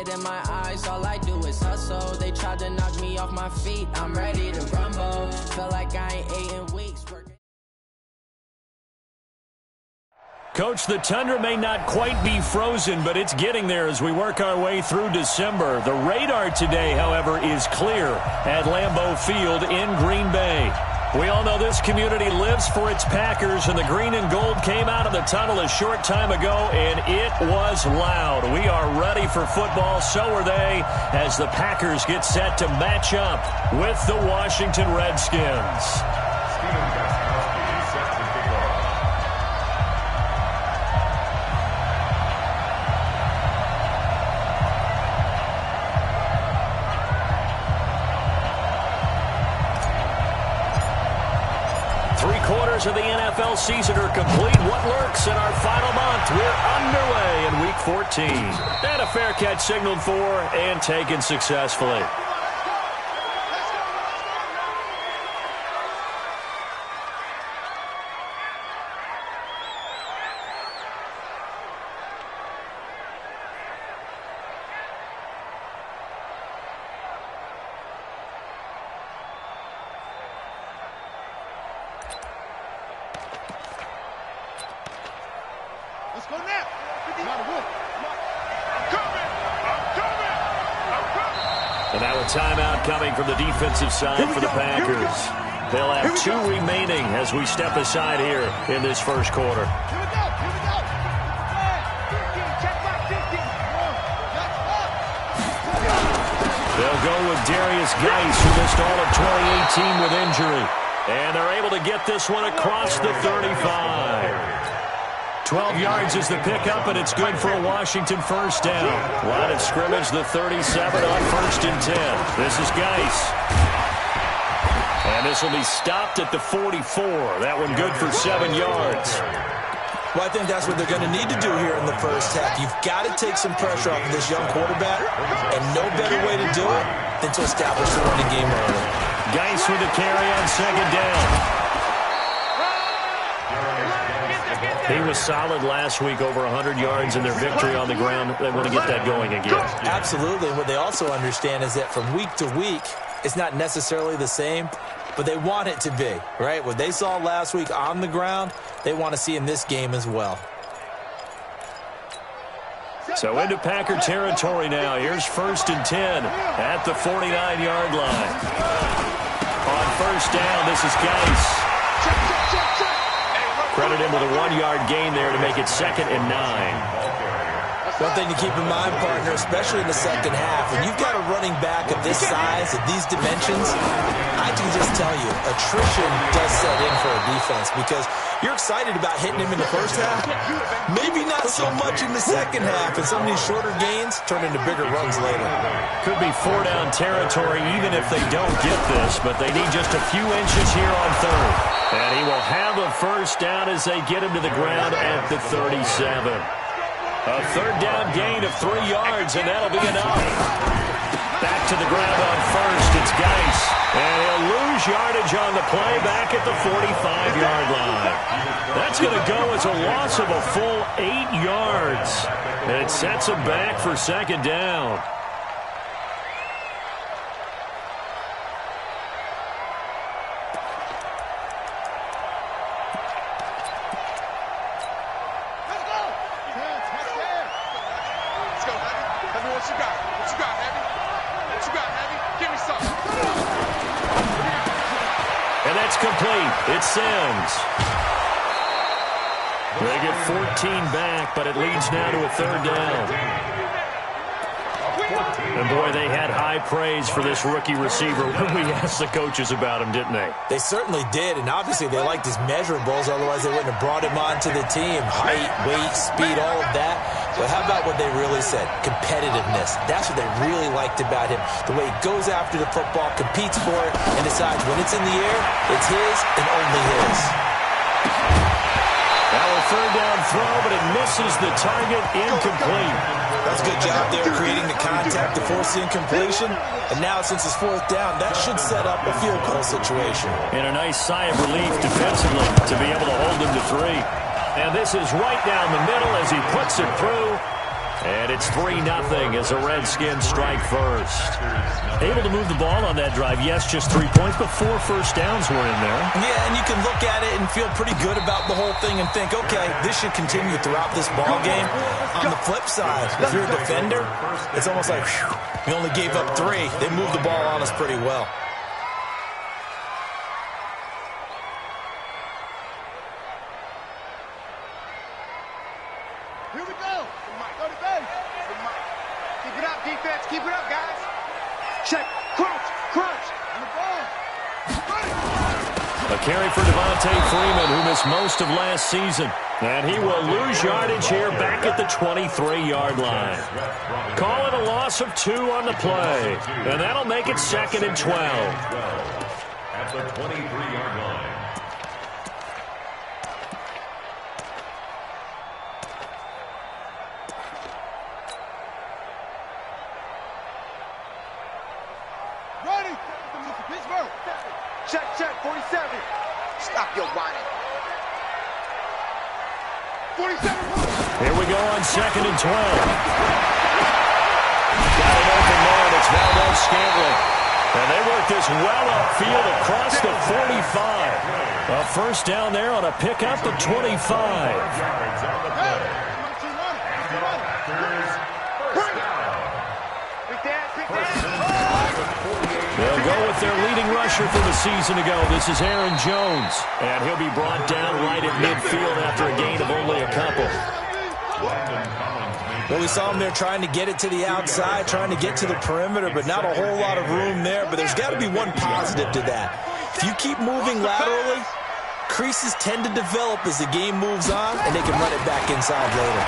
it in my eyes, all I do is hustle. They tried to knock me off my feet, I'm ready to rumble. Feel like I ain't ate in weeks. Coach, the Tundra may not quite be frozen, but it's getting there as we work our way through December. The radar today, however, is clear at Lambeau Field in Green Bay. We all know this community lives for its Packers, and the green and gold came out of the tunnel a short time ago, and it was loud. We are ready for football, so are they, as the Packers get set to match up with the Washington Redskins. 3/4 of the NFL season are complete. What lurks in our final month? We're underway in Week 14. And a fair catch signaled for and taken successfully. And now a timeout coming from the defensive side for the Packers. They'll have 2 remaining as we step aside here in this first quarter. They'll go with Darius Geis, who missed all of 2018 with injury. And they're able to get this one across the 35. 12 yards is the pickup, and it's good for a Washington first down. Line of scrimmage, the 37 on 1st and 10. This is Geis. And this will be stopped at the 44. That one good for 7 yards. Well, I think that's what they're going to need to do here in the first half. You've got to take some pressure off of this young quarterback, and no better way to do it than to establish the running game early. Geis with a carry on 2nd down. He was solid last week, over 100 yards in their victory on the ground. They want to get that going again. Absolutely. What they also understand is that from week to week, it's not necessarily the same, but they want it to be, right? What they saw last week on the ground, they want to see in this game as well. So into Packer territory now. Here's 1st and 10 at the 49-yard line. On 1st down, this is Geis. Credit him with a 1-yard gain there to make it 2nd and 9. One thing to keep in mind, partner, especially in the second half, when you've got a running back of this size, of these dimensions, I can just tell you, attrition does set in for a defense because you're excited about hitting him in the first half. Maybe not so much in the second half, and some of these shorter gains turn into bigger runs later. Could be 4-down territory even if they don't get this, but they need just a few inches here on 3rd. And he will have a first down as they get him to the ground at the 37. A 3rd down gain of 3 yards, and that'll be enough. Back to the ground on 1st. It's Geis. And he'll lose yardage on the play back at the 45-yard line. That's going to go as a loss of a full 8 yards. And it sets him back for 2nd down. Complete. It sends. They get 14 back, but it leads now to a 3rd down. And, boy, they had high praise for this rookie receiver when we asked the coaches about him, didn't they? They certainly did, and obviously they liked his measurables. Otherwise, they wouldn't have brought him onto the team. Height, weight, speed, all of that. But how about what they really said? Competitiveness. That's what they really liked about him. The way he goes after the football, competes for it, and decides when it's in the air, it's his and only his. Now a 3rd down throw, but it misses the target. Incomplete. That's a good job there creating the contact to force the incompletion. And now since it's 4th down, that should set up a field goal situation. And a nice sigh of relief defensively to be able to hold him to 3. And this is right down the middle as he puts it through And it's 3-0 as the Redskins strike first. Able to move the ball on that drive. Yes, just 3 points, but 4 first downs were in there. Yeah, and you can look at it and feel pretty good about the whole thing and think, okay, this should continue throughout this ball game. On the flip side, if you're a defender, it's almost like, whew, we only gave up 3. They moved the ball on us pretty well. Here we go. Go to base. Keep it up, defense. Keep it up, guys. Check. Crunch. Crunch. On the ball. A carry for Devontae Freeman, who missed most of last season. And he will lose yardage here back at the 23-yard line. Call it a loss of 2 on the play. And that'll make it 2nd and 12. At the 23-yard line. Check, 47. Stop your whining. 47. Here we go on 2nd and 12. Got it open there, and it's Valdez Scantling. And they work this well upfield across the 45. A first down there on a pickup of 25. They'll go with their leading rusher for the season ago. This is Aaron Jones. And he'll be brought down right at midfield after a gain of only a couple. Well, we saw him there trying to get it to the outside, trying to get to the perimeter, but not a whole lot of room there. But there's got to be one positive to that. If you keep moving laterally, creases tend to develop as the game moves on, and they can run it back inside later.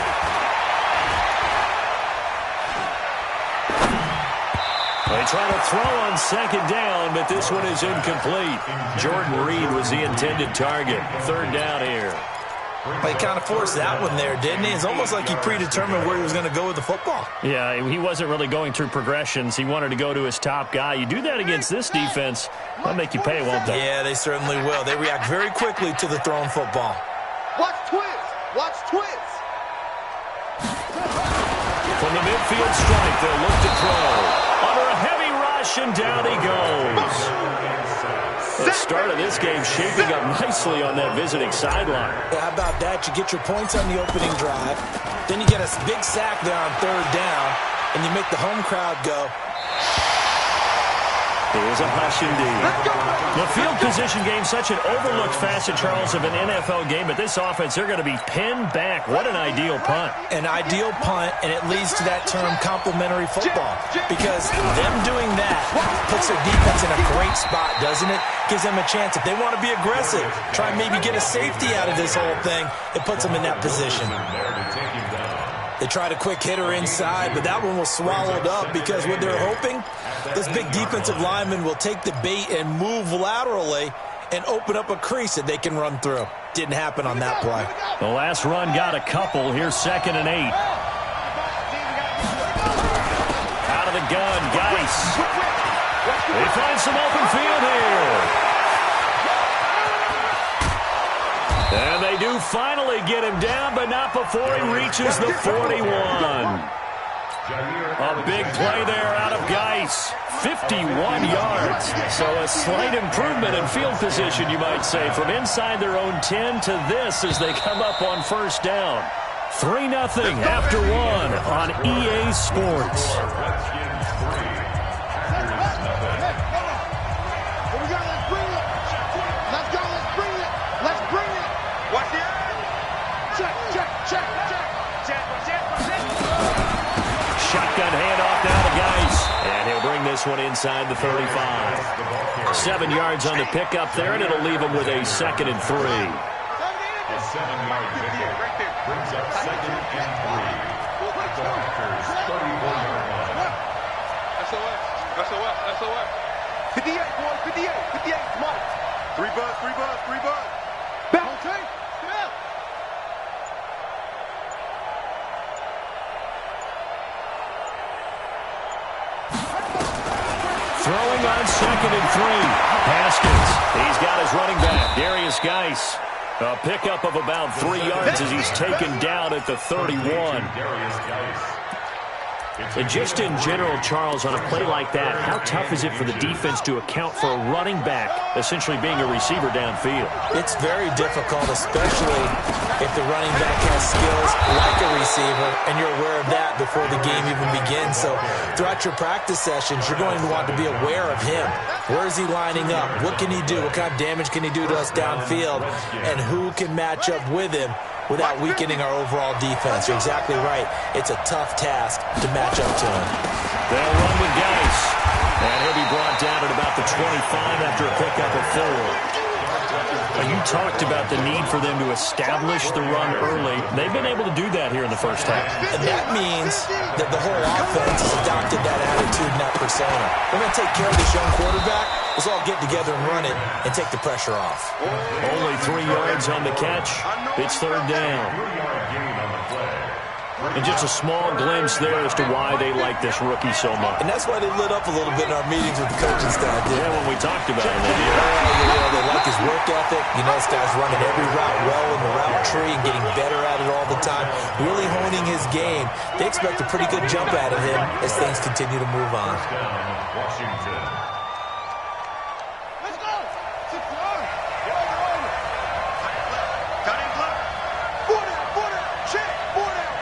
They try to throw on 2nd down, but this one is incomplete. Jordan Reed was the intended target. 3rd down here. Well, he kind of forced that one there, didn't he? It's almost like he predetermined where he was going to go with the football. Yeah, he wasn't really going through progressions. He wanted to go to his top guy. You do that against this defense, that'll make you pay, won't they? Yeah, they certainly will. They react very quickly to the thrown football. Watch twins. Watch twins. From the midfield strike, they'll look to throw. Under a heavy rush, and down he goes. The start of this game shaping up nicely on that visiting sideline. Yeah, how about that? You get your points on the opening drive. Then you get a big sack there on 3rd down, and you make the home crowd go. It was a hush indeed. The field position game, such an overlooked facet, Charles, of an NFL game, but this offense, they're going to be pinned back. What an ideal punt. An ideal punt, and it leads to that term complementary football, because them doing that puts their defense in a great spot, doesn't it? Gives them a chance. If they want to be aggressive, try and maybe get a safety out of this whole thing, it puts them in that position. They tried a quick hitter inside, but that one was swallowed up because what they're hoping, this big defensive lineman will take the bait and move laterally and open up a crease that they can run through. Didn't happen on that play. The last run got a couple. Here's 2nd and 8. Out of the gun, Geis. They find some open field here. And they do finally get him down, but not before he reaches the 41. A big play there out of Geis. 51 yards. So a slight improvement in field position, you might say, from inside their own 10 to this as they come up on 1st down. 3-0 after 1 on EA Sports. Shotgun handoff now to Geis. And he'll bring this one inside the 35. 7 yards on the pickup there, and it'll leave him with a 2nd and 3. A 7-yard pickup brings up 2nd and 3. The Packers' 34-yard line. SOS. 58, boy, 58, come on. 3 bucks. Bounce, get out. Throwing on 2nd and 3. Haskins. He's got his running back, Darius Geis. A pickup of about 3 yards as he's taken down at the 31. Darius Geis. And just in general, Charles, on a play like that, how tough is it for the defense to account for a running back essentially being a receiver downfield? It's very difficult, especially if the running back has skills like a receiver, and you're aware of that before the game even begins. So throughout your practice sessions, you're going to want to be aware of him. Where is he lining up? What can he do? What kind of damage can he do to us downfield? And who can match up with him without weakening our overall defense? You're exactly right. It's a tough task to match up to him. They'll run with Geis. And he'll be brought down at about the 25 after a pickup of 4. You talked about the need for them to establish the run early. They've been able to do that here in the first half. And that means that the whole offense has adopted that attitude and that persona. We're going to take care of this young quarterback. Let's all get together and run it and take the pressure off. Only 3 yards on the catch. It's third down. And just a small glimpse there as to why they like this rookie so much. And that's why they lit up a little bit in our meetings with the coaching staff. Yeah, when we talked about it. They like his work ethic. You know, this guy's running every route well in the route tree and getting better at it all the time. Really honing his game. They expect a pretty good jump out of him as things continue to move on. Washington. Let's go. 6 yards. Got him block. 4 down. Check. 4 down.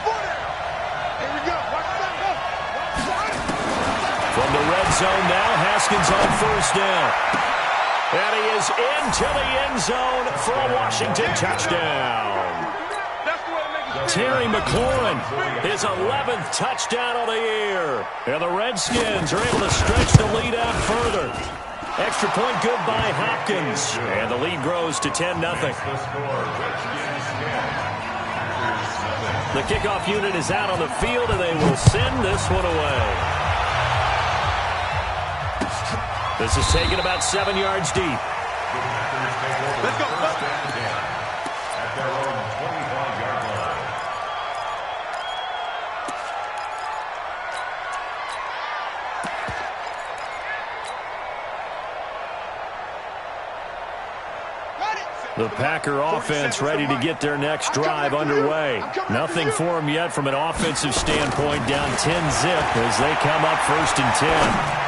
Here we go. Watch that. Go. From the red zone now, Haskins on first down. And he is into the end zone for a Washington touchdown. Terry McLaurin, his 11th touchdown of the year. And the Redskins are able to stretch the lead out further. Extra point good by Hopkins. And the lead grows to 10-0. The kickoff unit is out on the field, and they will send this one away. This is taken about 7 yards deep. Let's go. At their own 25-yard line. The Packer offense ready to get their next drive underway. Nothing for them yet from an offensive standpoint, down 10-0 as they come up 1st and 10.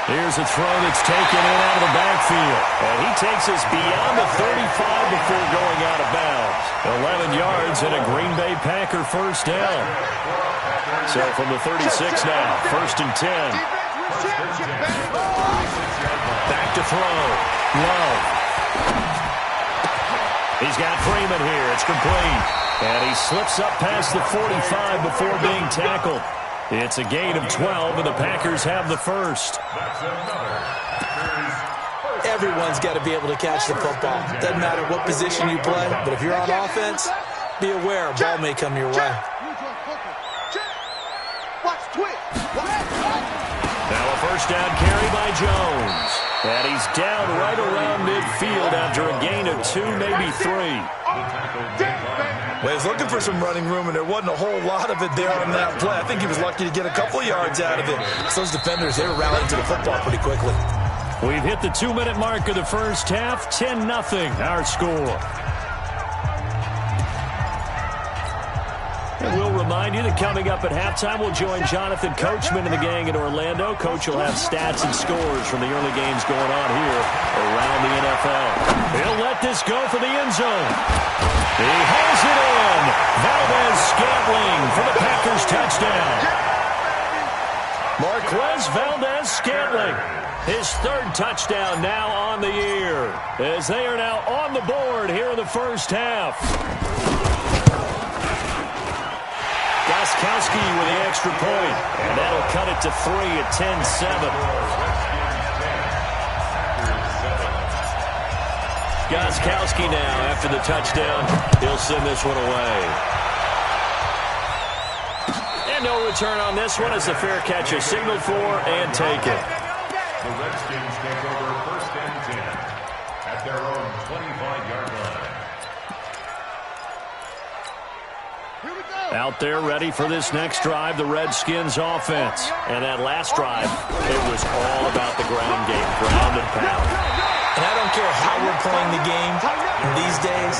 Here's a throw that's taken in out of the backfield. And he takes us beyond the 35 before going out of bounds. 11 yards and a Green Bay Packer first down. So from the 36 now, 1st and 10. Back to throw. Love. He's got Freeman here. It's complete. And he slips up past the 45 before being tackled. It's a gain of 12, and the Packers have the first. Everyone's got to be able to catch the football. Doesn't matter what position you play, but if you're on offense, be aware a ball may come your way. Now a first down carry by Jones. And he's down right around midfield after a gain of 2, maybe 3. Well, he's looking for some running room, and there wasn't a whole lot of it there on that play. I think he was lucky to get a couple of yards out of it. So those defenders, they were rallying to the football pretty quickly. We've hit the 2-minute mark of the first half. 10-0 our score. And we'll remind you that coming up at halftime, we'll join Jonathan Coachman and the gang in Orlando. Coach will have stats and scores from the early games going on here around the NFL. He'll let this go for the end zone. He has it in. Valdez-Scantling for the Packers touchdown. Marquez Valdez-Scantling, his 3rd touchdown now on the year, as they are now on the board here in the first half. Gostkowski with the extra point, and that'll cut it to 3 at 10-7. Gostkowski now, after the touchdown, he'll send this one away. And no return on this one as the fair catch is signaled for and taken. The Redskins take over 1st and 10 at their own 25-yard line. Out there ready for this next drive, the Redskins offense. And that last drive, it was all about the ground game, ground and pound. And I don't care how we're playing the game these days,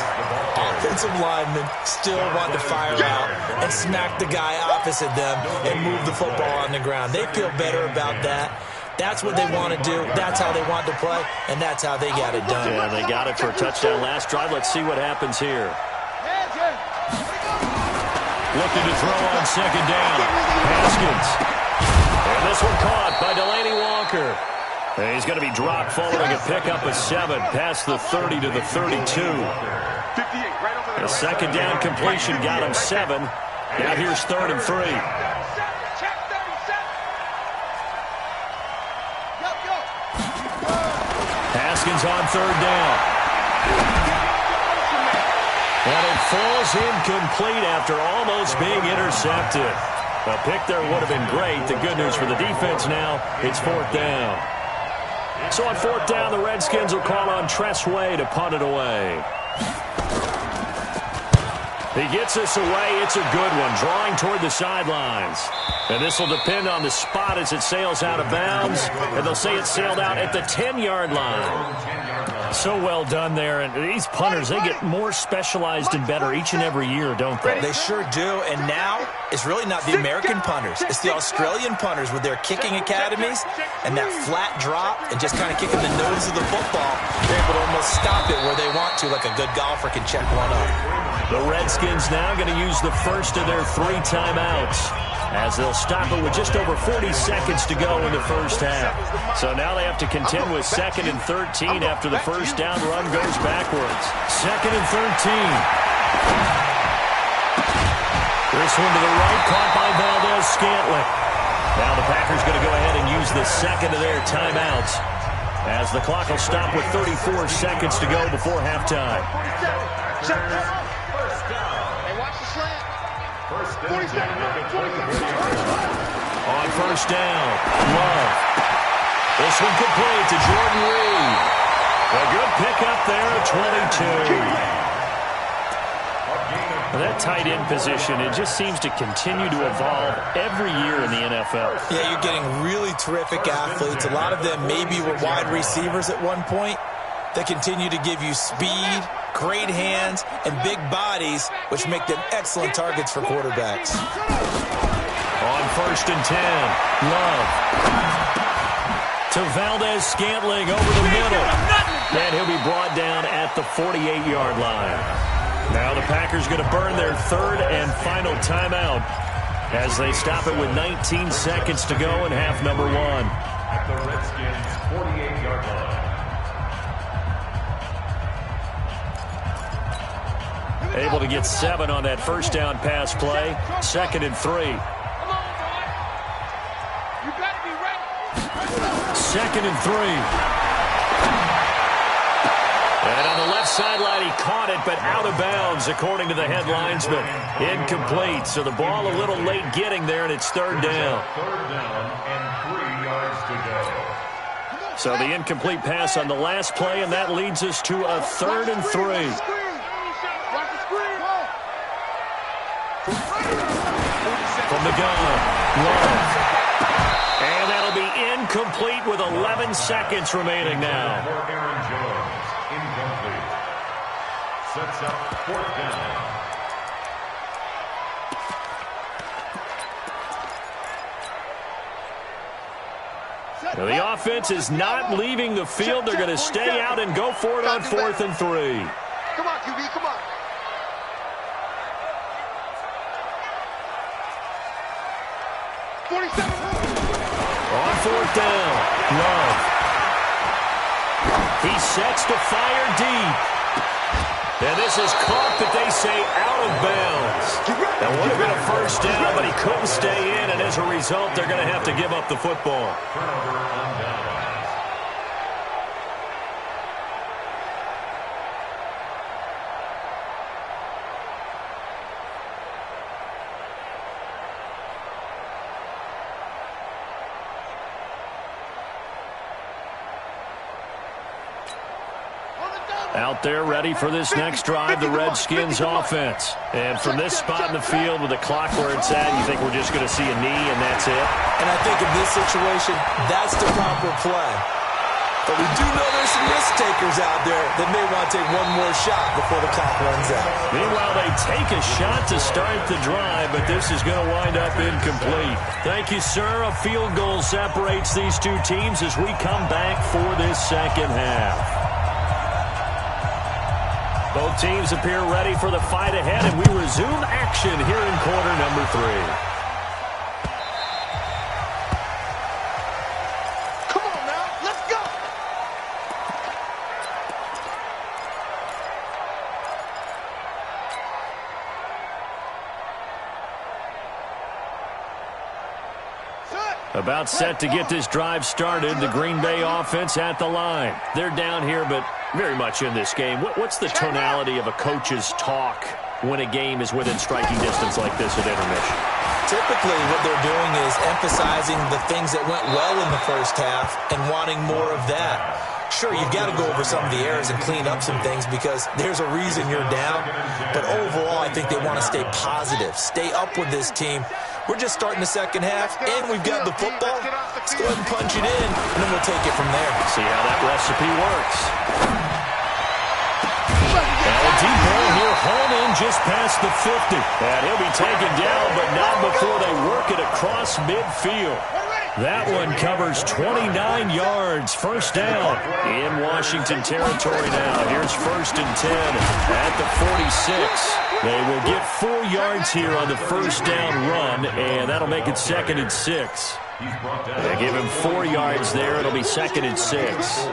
offensive linemen still want to fire out and smack the guy opposite them and move the football on the ground. They feel better about that. That's what they want to do. That's how they want to play, and that's how they got it done. Yeah, they got it for a touchdown last drive. Let's see what happens here. Looking to throw on second down. Haskins. And this one caught by Delaney Walker. And he's going to be dropped following a pickup of 7 past the 30 to the 32. A second down completion got him 7. Now here's 3rd and 3. Haskins on 3rd down. And it falls incomplete after almost being intercepted. A pick there would have been great. The good news for the defense now, it's 4th down. So on 4th down, the Redskins will call on Tressway to punt it away. He gets this away. It's a good one, drawing toward the sidelines. And this will depend on the spot as it sails out of bounds. And they'll say it sailed out at the 10-yard line. So well done there. And these punters, they get more specialized and better each and every year, don't they? They sure do. And now it's really not the American punters. It's the Australian punters with their kicking academies and that flat drop and just kind of kicking the nose of the football. They're able to almost stop it where they want to, like a good golfer can check one up. The Redskins now going to use the first of their 3 timeouts, as they'll stop it with just over 40 seconds to go in the first half. So now they have to contend with 2nd and 13 after the first down run goes backwards. 2nd and 13. This one to the right, caught by Valdez-Scantling. Now the Packers going to go ahead and use the second of their timeouts, as the clock will stop with 34 seconds to go before halftime. On first down, Love. This one complete to Jordan Reed. A good pickup there at 22. That tight end position, it just seems to continue to evolve every year in the NFL. Yeah, you're getting really terrific athletes. A lot of them maybe were wide receivers at one point. They continue to give you speed, great hands, and big bodies, which make them excellent targets for quarterbacks. On first and 10, Love. To Valdez-Scantling over the middle. And he'll be brought down at the 48-yard line. Now the Packers going to burn their 3rd and final timeout, as they stop it with 19 seconds to go in half number 1. At the Redskins' 48-yard line. Able to get 7 on that first down pass play. 2nd and 3. 2nd and 3. And on the left sideline, he caught it, but out of bounds, according to the head linesman. Incomplete, so the ball a little late getting there, and it's 3rd down. 3rd down and 3 yards to go. So the incomplete pass on the last play, and that leads us to a 3rd and 3. From the gun, Love. And that'll be incomplete with 11 seconds remaining now. For Aaron Jones, incomplete. Sets up 4th down. Now the offense is not leaving the field. They're going to stay out and go for it on 4th and 3. Come on, QB, come on. On 4th down, Love. He sets to fire deep. And this is caught, but they say out of bounds. That would have been a first down, but he couldn't stay in, and as a result, they're going to have to give up the football. Turnover on down. Out there ready for this next drive, the Redskins offense. And from this spot in the field with the clock where it's at, you think we're just going to see a knee and that's it? And I think in this situation, that's the proper play. But we do know there's some risk takers out there that may want to take one more shot before the clock runs out. Meanwhile, they take a shot to start the drive, but this is going to wind up incomplete. Thank you, sir. A field goal separates these two teams as we come back for this second half. Both teams appear ready for the fight ahead, and we resume action here in quarter number 3. About set to get this drive started. The Green Bay offense at the line. They're down here, but very much in this game. What's the tonality of a coach's talk when a game is within striking distance like this at intermission? Typically, what they're doing is emphasizing the things that went well in the first half and wanting more of that. Sure, you've got to go over some of the errors and clean up some things because there's a reason you're down. But overall, I think they want to stay positive, stay up with this team. We're just starting the second half, and we've got the football. Let's go ahead and punch it in, and then we'll take it from there. See how that recipe works. Now a deep ball here, hauled in just past the 50. And he'll be taken down, but not before they work it across midfield. That one covers 29 yards. First down in Washington territory now. Here's 1st and 10 at the 46. They will get 4 yards here on the first down run, and that'll make it 2nd and 6. They give him 4 yards there. It'll be 2nd and 6.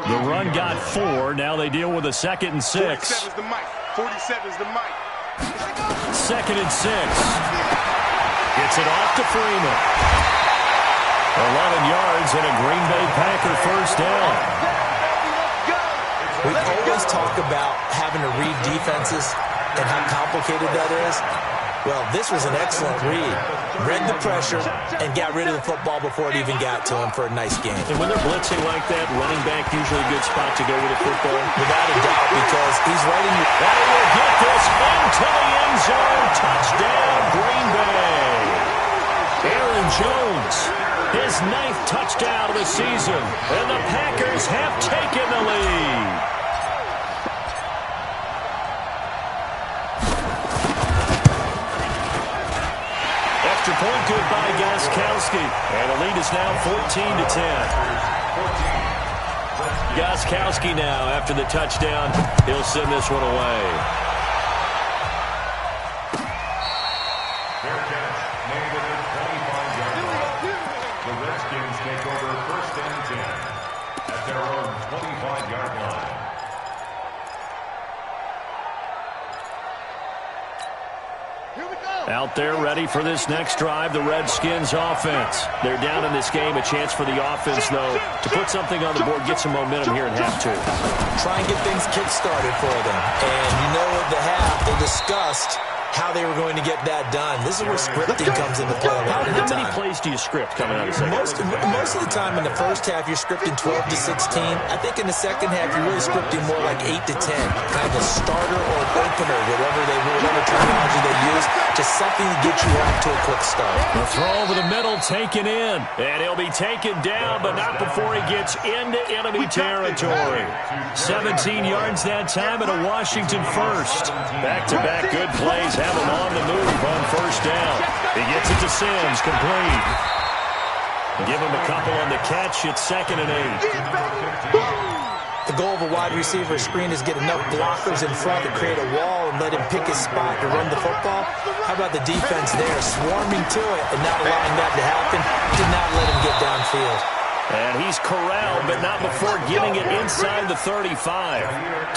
The run got 4. Now they deal with a 2nd and 6. 47's the mic. 47's the mic. 2nd and 6. Gets it off to Freeman. 11 yards and a Green Bay Packer first down. We always talk about having to read defenses and how complicated that is. Well, this was an excellent read. Read the pressure and got rid of the football before it even got to him for a nice game. And when they're blitzing like that, running back usually a good spot to go with the football. Without a doubt, because he's right in your... And he will get this into the end zone. Touchdown, Green Bay. Aaron Jones, his 9th touchdown of the season. And the Packers have taken the lead. Extra point good by Gostkowski. And the lead is now 14-10. Gostkowski now, after the touchdown, he'll send this one away. Fair catch, made at the 25-yard line. The Redskins take over 1st and 10 at their own 25-yard line. Out there ready for this next drive, the Redskins offense. They're down in this game. A chance for the offense, though, to put something on the board, get some momentum here in half 2. Try and get things kick-started for them. And you know at the half, they discussed how they were going to get that done. This is where scripting comes into play a lot of the time. How many plays do you script coming out of the second? Most of the time in the first half, you're scripting 12 to 16. I think in the second half, you're really scripting more like 8 to 10. Kind of a starter or an opener, whatever terminology they use, just something to get you off to a quick start. The throw over the middle, taken in. And he'll be taken down, but not before he gets into enemy territory. 17 yards that time and a Washington first. Back-to-back good plays have him on the move on first down. He gets it to Sims, complete. Give him a couple on the catch. It's 2nd and 8. The goal of a wide receiver screen is get enough blockers in front to create a wall and let him pick his spot to run the football. How about the defense there, swarming to it and not allowing that to happen? Did not let him get downfield. And he's corralled, but not before getting it inside the 35.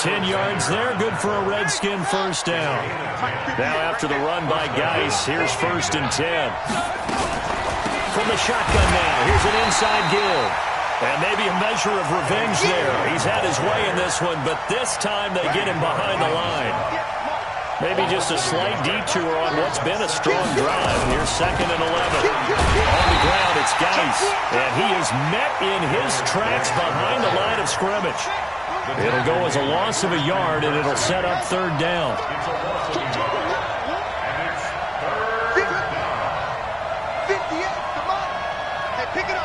10 yards there, good for a Redskin first down. Now after the run by Geis, here's 1st and 10. From the shotgun now, here's an inside give. And maybe a measure of revenge there. He's had his way in this one, but this time they get him behind the line. Maybe just a slight detour on what's been a strong drive. And here's 2nd and 11. On the ground, it's Geis. And he is met in his tracks behind the line of scrimmage. It'll go as a loss of a yard, and it'll set up 3rd down. Pick it up.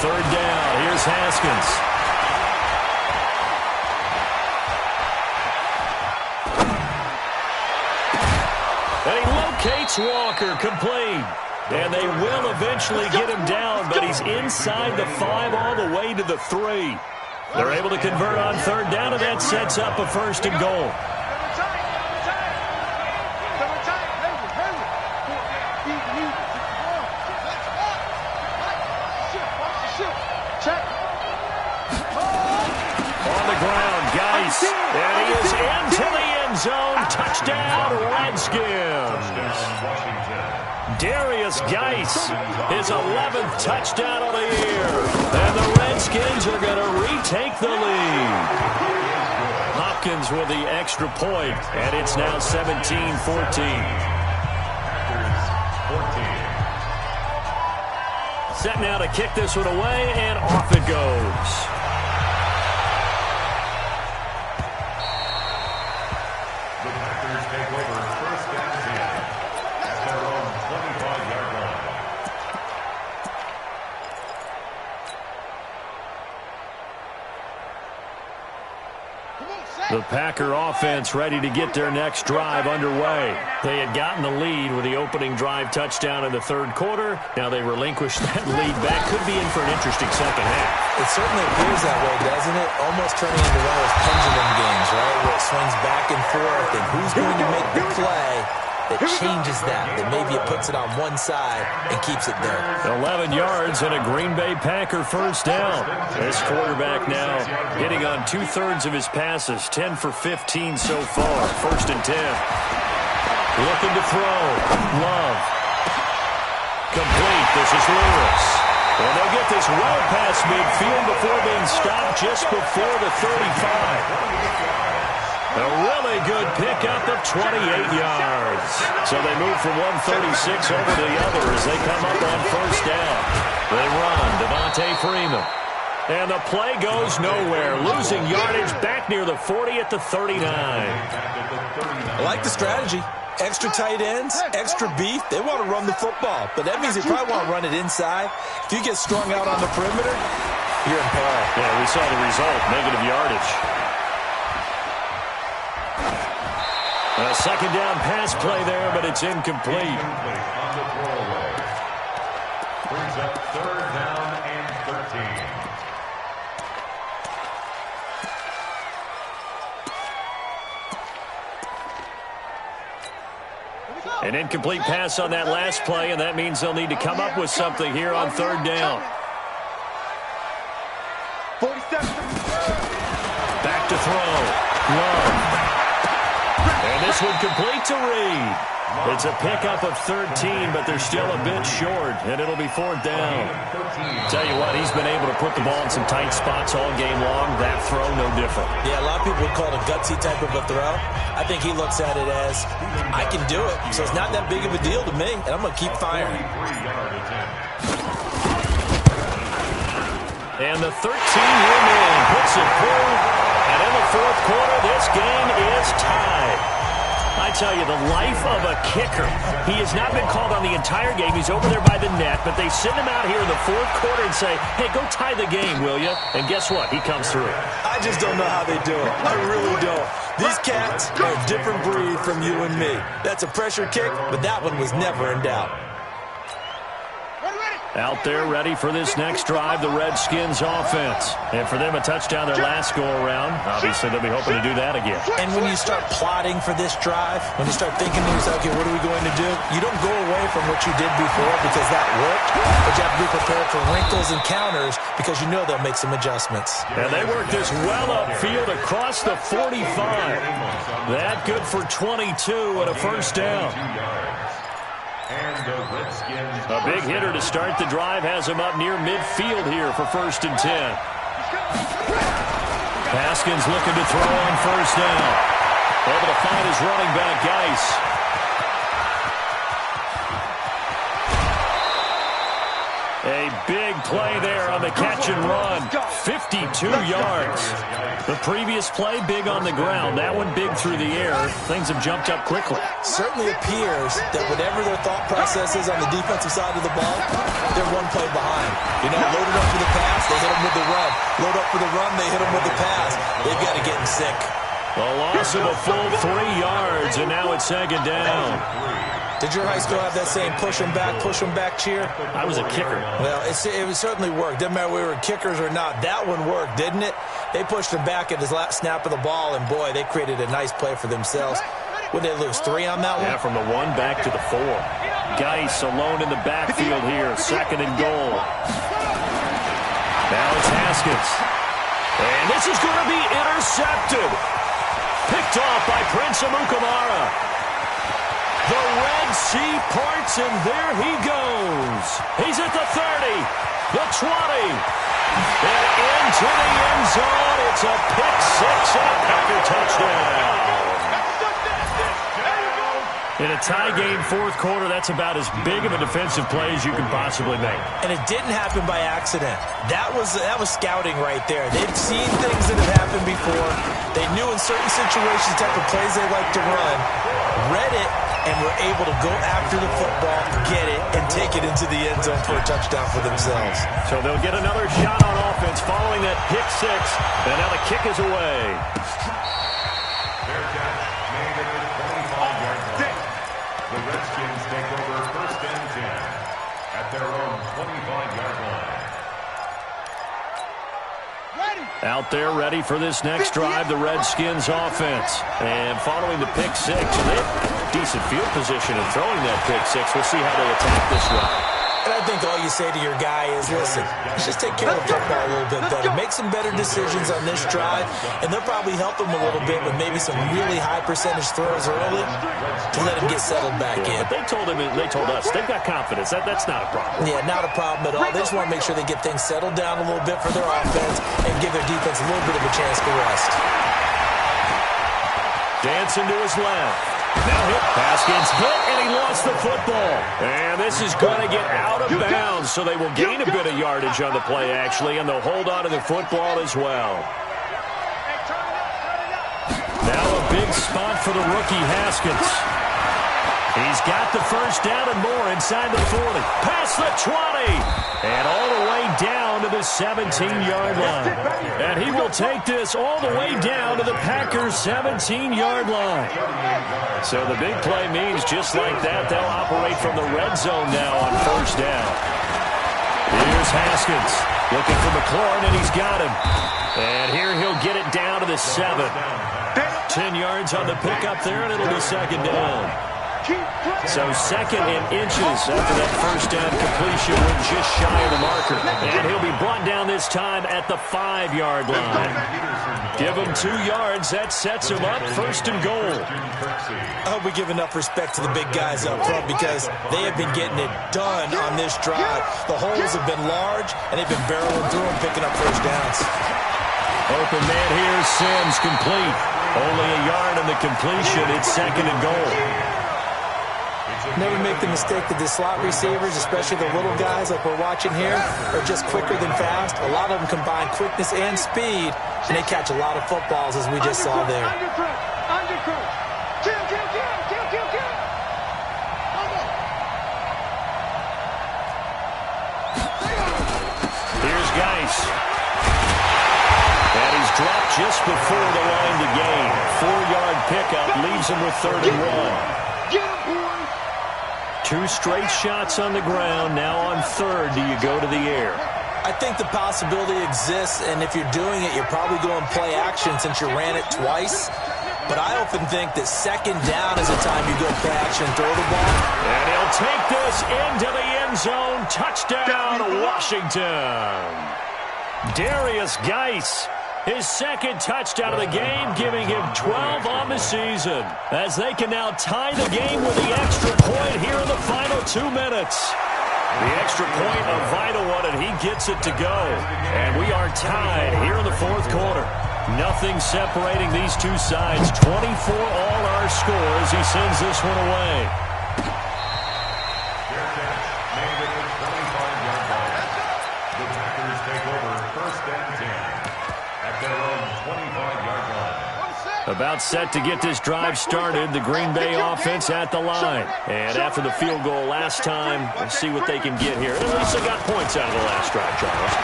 third down. Here's Haskins. And he locates Walker, complete. And they will eventually get him down, but he's inside the 5 all the way to the 3. They're able to convert on third down, and that sets up a first and goal. On the ground, Geis, and he is into the end zone. Touchdown, Redskins. Darius Geis, his 11th touchdown of the year. And the Redskins are going to retake the lead. Hopkins with the extra point, and it's now 17-14. Set now to kick this one away, and off it goes. The Packers take over first and 10 at their own 25-yard line. The Packer offense ready to get their next drive underway. They had gotten the lead with the opening drive touchdown in the third quarter. Now they relinquish that lead back. Could be in for an interesting second half. It certainly appears that way, doesn't it? Almost turning into one of those pendulum games, right? Where it swings back and forth, and who's going to make the play that changes that maybe it puts it on one side and keeps it there. 11 yards and a Green Bay Packer first down. This quarterback now hitting on 2/3 of his passes, 10 for 15 so far. First and 10. Looking to throw. Love. Complete. This is Lewis. And they'll get this well past midfield before being stopped just before the 35. A really good pickup of 28 yards. So they move from 136 over to the other as they come up on first down. They run. Devontae Freeman. And the play goes nowhere. Losing yardage back near the 40 at the 39. I like the strategy. Extra tight ends, extra beef. They want to run the football, but that means they probably want to run it inside. If you get strung out on the perimeter, you're in peril. Yeah, we saw the result, negative yardage. A second down pass play there, but it's incomplete. On the throwaway. Brings up third down and 13. An incomplete pass on that last play, and that means they'll need to come up with something here on third down. 47. Back to throw. Love. And this one complete to Reed. It's a pickup of 13, but they're still a bit short, and it'll be fourth down. Tell you what, he's been able to put the ball in some tight spots all game long. That throw, no different. Yeah, a lot of people would call it a gutsy type of a throw. I think he looks at it as, I can do it, so it's not that big of a deal to me, and I'm going to keep firing. And the 13-year man puts it through, and in the fourth quarter, this game is tied. I tell you, the life of a kicker. He has not been called on the entire game. He's over there by the net, but they send him out here in the fourth quarter and say, hey, go tie the game, will you? And guess what? He comes through. I just don't know how they do it. I really don't. These cats are a different breed from you and me. That's a pressure kick, but that one was never in doubt. Out there ready for this next drive, the Redskins offense. And for them, a touchdown their last go-around. Obviously, they'll be hoping to do that again. And when you start plotting for this drive, when you start thinking to yourself, okay, what are we going to do? You don't go away from what you did before because that worked, but you have to be prepared for wrinkles and counters because you know they'll make some adjustments. And they work this well upfield across the 45. That good for 22 and a first down. A big hitter to start the drive has him up near midfield here for first and 10. Haskins looking to throw on first down. Able to find his running back, Geis. A Big play there on the catch and run. 52 yards. The previous play, big on the ground. That one big through the air. Things have jumped up quickly. Certainly appears that whatever their thought process is on the defensive side of the ball, they're one play behind. You know, load it up for the pass, they hit them with the run. Load up for the run, they hit them with the pass. They've got to get in sync. A loss of a full 3 yards, and now it's second down. Did your high school have that saying, push them back cheer? I was a kicker. Well, it certainly worked. Didn't matter whether we were kickers or not. That one worked, didn't it? They pushed him back at his last snap of the ball, and boy, they created a nice play for themselves. Would they lose 3 on that one? Yeah, from the 1 back to the 4. Geis alone in the backfield here, second and goal. Now it's Haskins. And this is going to be intercepted. Picked off by Prince Amukamara. The Red Sea parts, and there he goes. He's at the 30, the 20, and into the end zone. It's a pick 6 and a Packer touchdown. In a tie game, fourth quarter, that's about as big of a defensive play as you can possibly make. And it didn't happen by accident. That was scouting right there. They've seen things that have happened before. They knew in certain situations the type of plays they like to run, read it, and were able to go after the football, get it, and take it into the end zone for a touchdown for themselves. So they'll get another shot on offense following that pick 6, and now the kick is away. Their catch made at the 25-yard line. The Redskins take over first and 10 at their own 25-yard line. Out there ready for this next drive, the Redskins offense. And following the pick 6, and they have decent field position in throwing that pick 6. We'll see how they attack this one. And I think all you say to your guy is, listen, let's just take care of the football a little bit better. Make some better decisions on this drive, and they'll probably help him a little bit with maybe some really high percentage throws early to let him get settled back in. But they told us, they've got confidence. That's not a problem. Yeah, not a problem at all. They just want to make sure they get things settled down a little bit for their offense and give their defense a little bit of a chance to rest. Dancing to his left. Now Haskins hit, and he lost the football. And this is going to get out of bounds, so they will gain a bit of yardage on the play, actually, and they'll hold on to the football as well. Now a big spot for the rookie Haskins. He's got the first down and more inside the 40. Past the 20. And all the way down to the 17-yard line. And he will take this all the way down to the Packers' 17-yard line. So the big play means just like that, they'll operate from the red zone now on first down. Here's Haskins looking for McLaurin, and he's got him. And here he'll get it down to the 7. 10 yards on the pickup there, and it'll be second down. So second and inches after that first down completion, went just shy of the marker. And he'll be brought down this time at the 5-yard line. Give him 2 yards. That sets him up first and goal. I hope we give enough respect to the big guys up front because they have been getting it done on this drive. The holes have been large, and they've been barreling through them, picking up first downs. Open man here, Sims complete. Only a yard in the completion. It's second and goal. Never make the mistake that the slot receivers, especially the little guys like we're watching here, are just quicker than fast. A lot of them combine quickness and speed, and they catch a lot of footballs, as we just saw there. Here's Geis. And he's dropped just before the line to gain. 4-yard pickup leaves him with 3rd and 1. 2 straight shots on the ground. Now on 3rd, do you go to the air? I think the possibility exists, and if you're doing it, you're probably going play action since you ran it twice. But I often think that second down is the time you go play action and throw the ball. And he'll take this into the end zone. Touchdown, Washington. Darius Geis. His second touchdown of the game, giving him 12 on the season. As they can now tie the game with the extra point here in the final 2 minutes. The extra point, a vital one, and he gets it to go. And we are tied here in the 4th quarter. Nothing separating these two sides. 24 all our scores. He sends this one away. About set to get this drive started. The Green Bay offense at the line. And after the field goal last time, let's see what they can get here. At least they got points out of the last drive, Charles.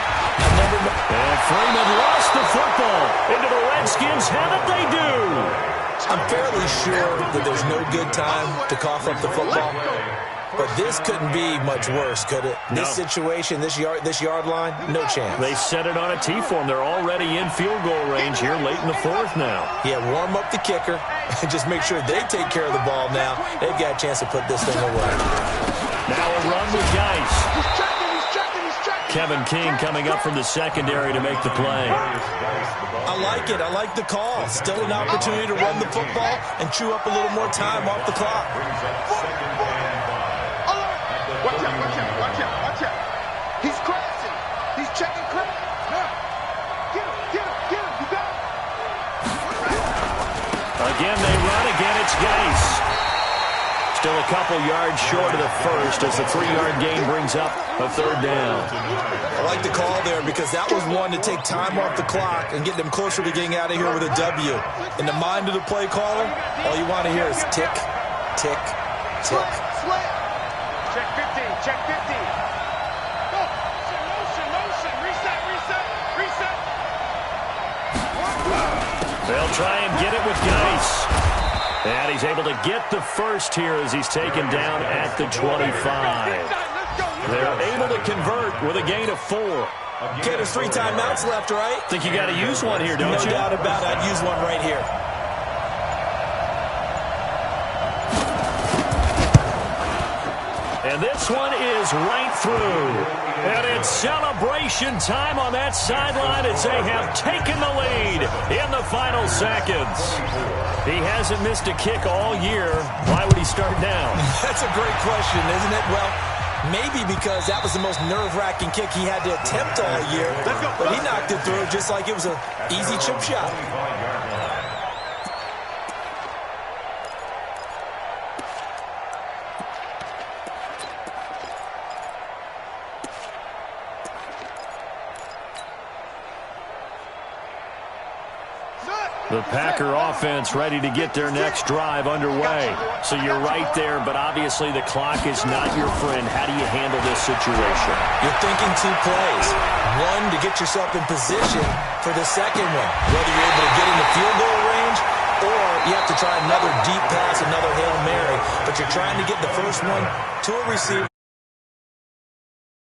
And Freeman lost the football. Into the Redskins. Haven't they do? I'm fairly sure that there's no good time to cough up the football. But this couldn't be much worse, could it? No. This situation, this yard line, no chance. They set it on a T-form. They're already in field goal range here late in the fourth now. Yeah, warm up the kicker and just make sure they take care of the ball now. They've got a chance to put this thing away. Now a run with Geis. He's checking. Kevin King coming up from the secondary to make the play. I like it. I like the call. Still an opportunity to run the football and chew up a little more time off the clock. Watch out. He's crashing. He's checking crash. Get him. You got him. Again, they run. Again, it's Geis. Still a couple yards short of the first as the 3-yard gain brings up a third down. I like the call there because that was one to take time off the clock and get them closer to getting out of here with a W. In the mind of the play caller, all you want to hear is tick, tick, tick. Slam. Check 15. Go. Motion. Reset. They'll try and get it with Geis. And he's able to get the first here as he's taken down at the 25. They're able to convert with a gain of 4. Okay, there's 3 timeouts left, right? Think you got to use one here, don't you? No doubt about it. I'd use one right here. And this one is right through. And it's celebration time on that sideline as they have taken the lead in the final seconds. He hasn't missed a kick all year. Why would he start now? That's a great question, isn't it? Well, maybe because that was the most nerve-wracking kick he had to attempt all year. But he knocked it through just like it was an easy chip shot. The Packer offense ready to get their next drive underway. So you're right there, but obviously the clock is not your friend. How do you handle this situation? You're thinking 2 plays. One, to get yourself in position for the second one. Whether you're able to get in the field goal range or you have to try another deep pass, another Hail Mary. But you're trying to get the first one to a receiver.